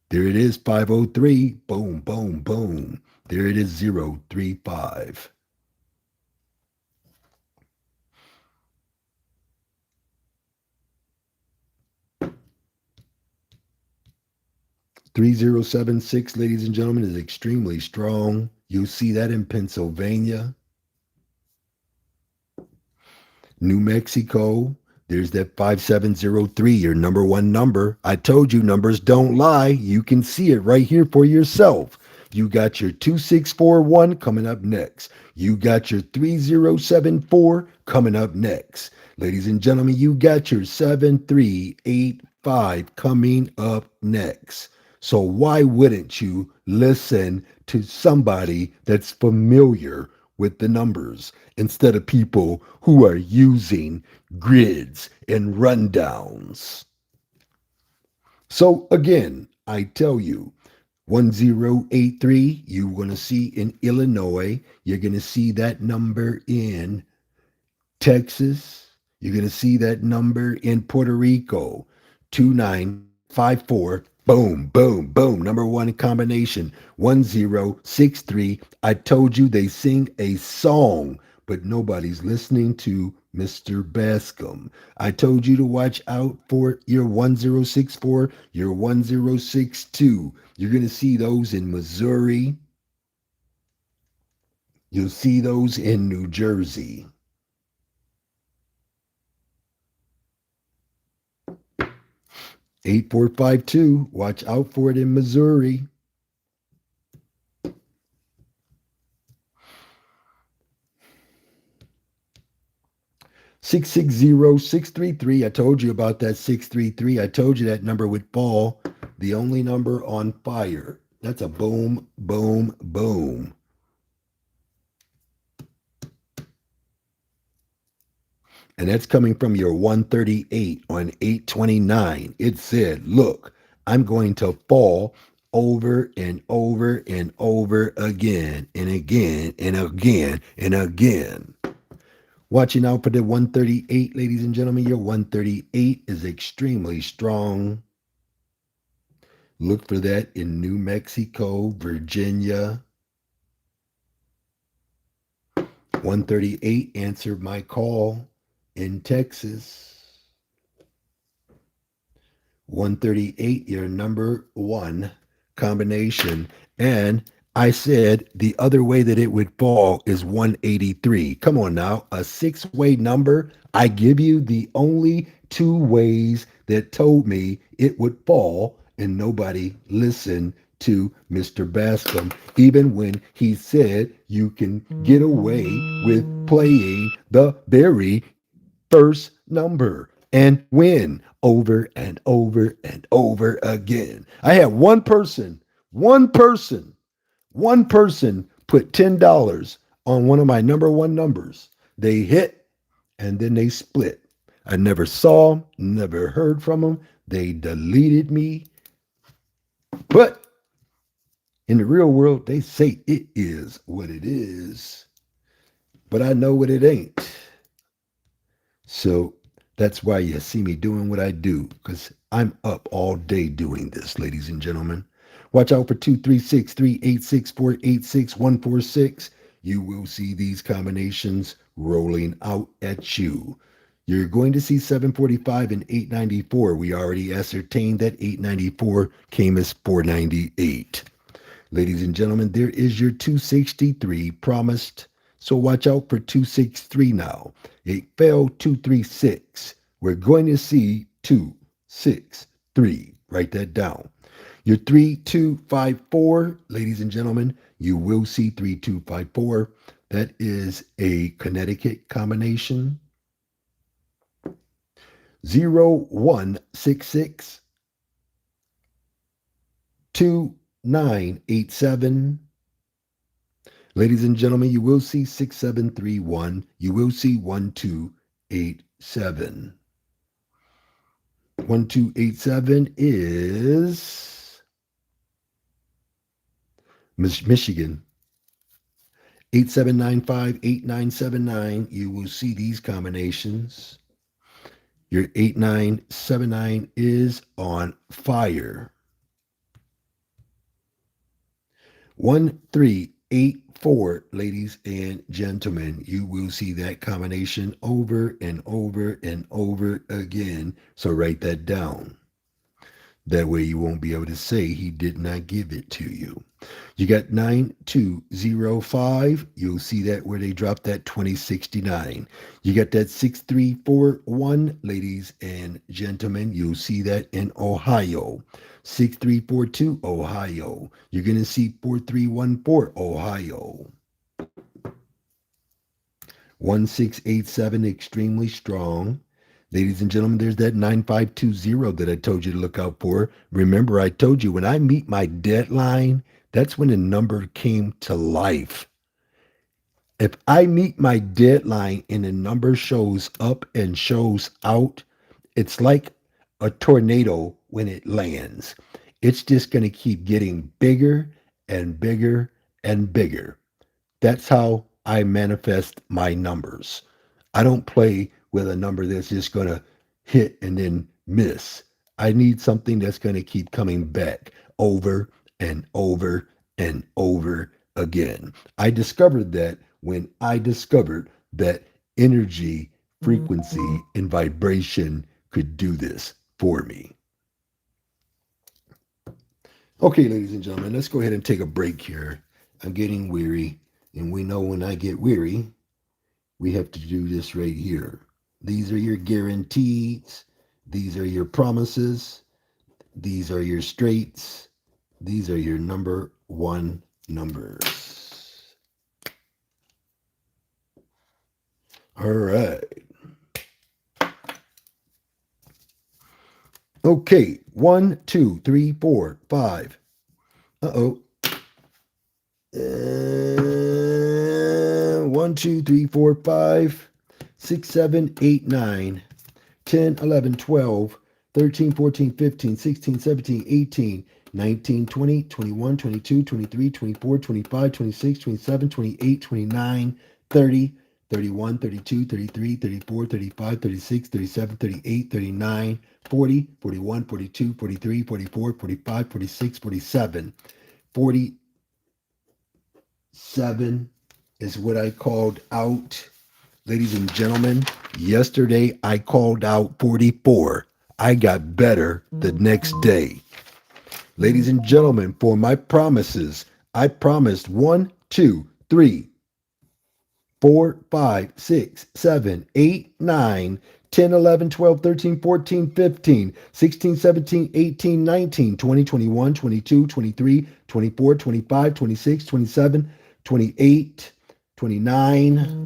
There it is, 503, boom, boom, boom. There it is, 035. 3076, ladies and gentlemen, is extremely strong. You'll see that in Pennsylvania. New Mexico, there's that 5703, your number one number. I told you numbers don't lie. You can see it right here for yourself. You got your 2641 coming up next. You got your 3074 coming up next. Ladies and gentlemen, you got your 7385 coming up next. So why wouldn't you listen to somebody that's familiar with the numbers instead of people who are using grids and rundowns? So again, I tell you, 1083, you're going to see in Illinois. You're going to see that number in Texas. You're going to see that number in Puerto Rico. 2954. Boom, boom, boom. Number one combination. 1063. I told you they sing a song, but nobody's listening to Mr. Bascomb. I told you to watch out for your 1064, your 1062. You're going to see those in Missouri. You'll see those in New Jersey. 8452, watch out for it in Missouri. 660-633, I told you about that 633. I told you that number would fall. The only number on fire. That's a boom, boom, boom. And that's coming from your 138 on 829. It said, look, I'm going to fall over and over and over again and again and again and again. Watching out for the 138, ladies and gentlemen. Your 138 is extremely strong. Look for that in New Mexico, Virginia. 138 answered my call in Texas. 138, your number one combination. And I said the other way that it would fall is 183. Come on now, a six-way number. I give you the only two ways that told me it would fall, and nobody listened to Mr. Bascomb, even when he said you can get away with playing the very first number and win over and over and over again. I had one person put $10 on one of my number one numbers. They hit and then they split. I never saw them, never heard from them. They deleted me. But in the real world, they say it is what it is. But I know what it ain't. So that's why you see me doing what I do, because I'm up all day doing this, ladies and gentlemen. Watch out for 236-386-486-146. You will see these combinations rolling out at you. You're going to see 745 and 894. We already ascertained that 894 came as 498. Ladies and gentlemen, there is your 263 promised. So watch out for 263 now. It fell 236. We're going to see 263. Write that down. Your 3254, ladies and gentlemen, you will see 3254. That is a Connecticut combination. 0166 2987. Ladies and gentlemen, you will see 6731. You will see 1287. 1287 is Michigan. 8795-8979. You will see these combinations. Your 8979 is on fire. 1384, ladies and gentlemen. You will see that combination over and over and over again. So write that down. That way you won't be able to say he did not give it to you. You got 9205. You'll see that where they dropped that 2069. You got that 6341, ladies and gentlemen. You'll see that in Ohio. 6342, Ohio. You're going to see 4314, Ohio. 1687, extremely strong. Ladies and gentlemen, there's that 9520 that I told you to look out for. Remember, I told you when I meet my deadline, that's when the number came to life. If I meet my deadline and the number shows up and shows out, it's like a tornado when it lands. It's just going to keep getting bigger and bigger and bigger. That's how I manifest my numbers. I don't play with a number that's just going to hit and then miss. I need something that's going to keep coming back over and over and over again. I discovered that when I discovered that energy, frequency, and vibration could do this for me. Okay, ladies and gentlemen, let's go ahead and take a break here. I'm getting weary, and we know when I get weary, we have to do this right here. These are your guarantees. These are your promises. These are your straights. These are your number one numbers. All right. Okay. 1, 2, 3, 4, 5. Uh-oh. 1, 2, 3, 4, 5, 6, 7, 8, 9, 10, 11, 12, 13, 14, 15, 16, 17, 18, 19, 20, 21, 22, 23, 24, 25, 26, 27, 28, 29, 30, 31, 32, 33, 34, 35, 36, 37, 38, 39, 40, 41, 42, 43, 44, 45, 46, 47, 47 is what I called out. Ladies and gentlemen, yesterday I called out 44. I got better the next day. Ladies and gentlemen, for my promises, I promised 1, 2, 3, 4, 5, 6, 7, 8, 9, 10, 11, 12, 13, 14, 15, 16, 17, 18, 19, 20, 21, 22, 23, 24, 25, 26, 27, 28, 29,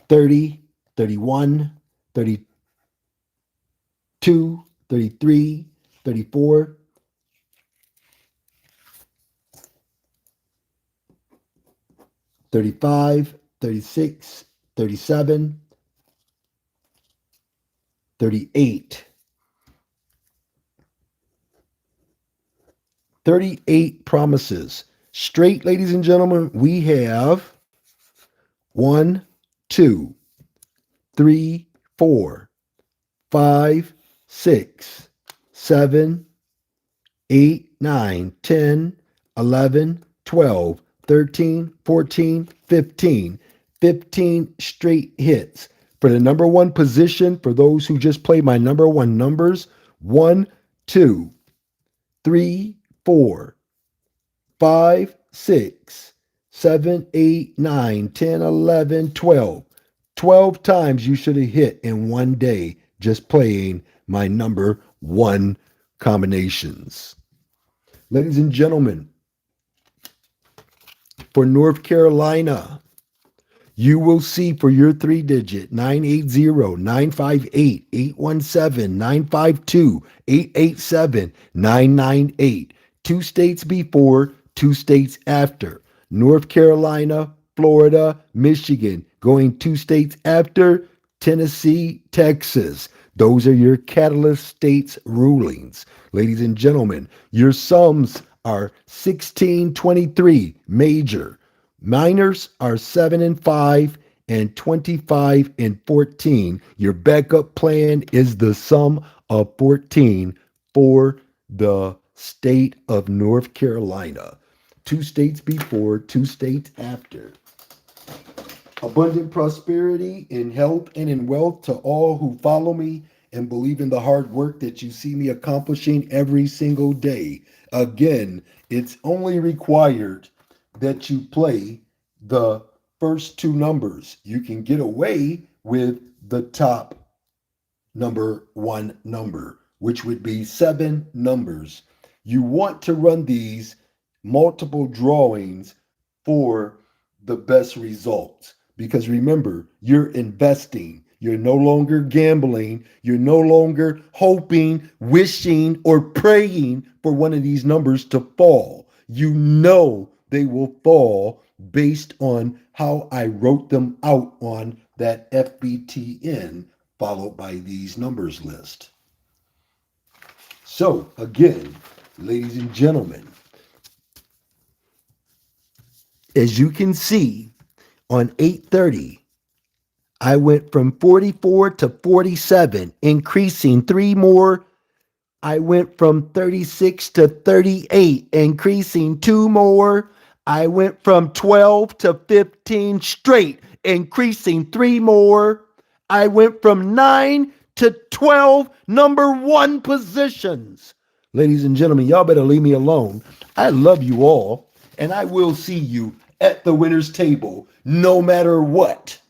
30, 31, 32, 33, 34, 35, 36, 37, 38. 38 promises. Straight, ladies and gentlemen, we have 1, 2, 3, 4, 5, 6, 7, 8, 9, 10, 11, 12, 13, 14, 15. 15 straight hits. For the number one position, for those who just play my number one numbers, 1, 2, 3, 4, 5, 6, 7, 8, 9, 10, 11, 12. 12 times you should have hit in one day just playing my number one combinations. Ladies and gentlemen, for North Carolina, you will see for your three digit 980, 958, 817, 952, 887, 998. Two states before, two states after. North Carolina, Florida, Michigan. Going two states after, Tennessee, Texas. Those are your catalyst states rulings. Ladies and gentlemen, your sums are 1623 major. Minors are 7 and 5 and 25 and 14. Your backup plan is the sum of 14 for the state of North Carolina. Two states before, two states after. Abundant prosperity in health and in wealth to all who follow me and believe in the hard work that you see me accomplishing every single day. Again, it's only required that you play the first two numbers. You can get away with the top number one number, which would be 7 numbers. You want to run these multiple drawings for the best results. Because remember, you're investing. You're no longer gambling. You're no longer hoping, wishing, or praying for one of these numbers to fall. You know they will fall based on how I wrote them out on that FBTN followed by these numbers list. So again, ladies and gentlemen, as you can see on 830, I went from 44 to 47, increasing 3 more. I went from 36 to 38, increasing 2 more. I went from 12 to 15 straight, increasing 3 more. I went from 9 to 12 number one positions. Ladies and gentlemen, y'all better leave me alone. I love you all, and I will see you at the winner's table no matter what.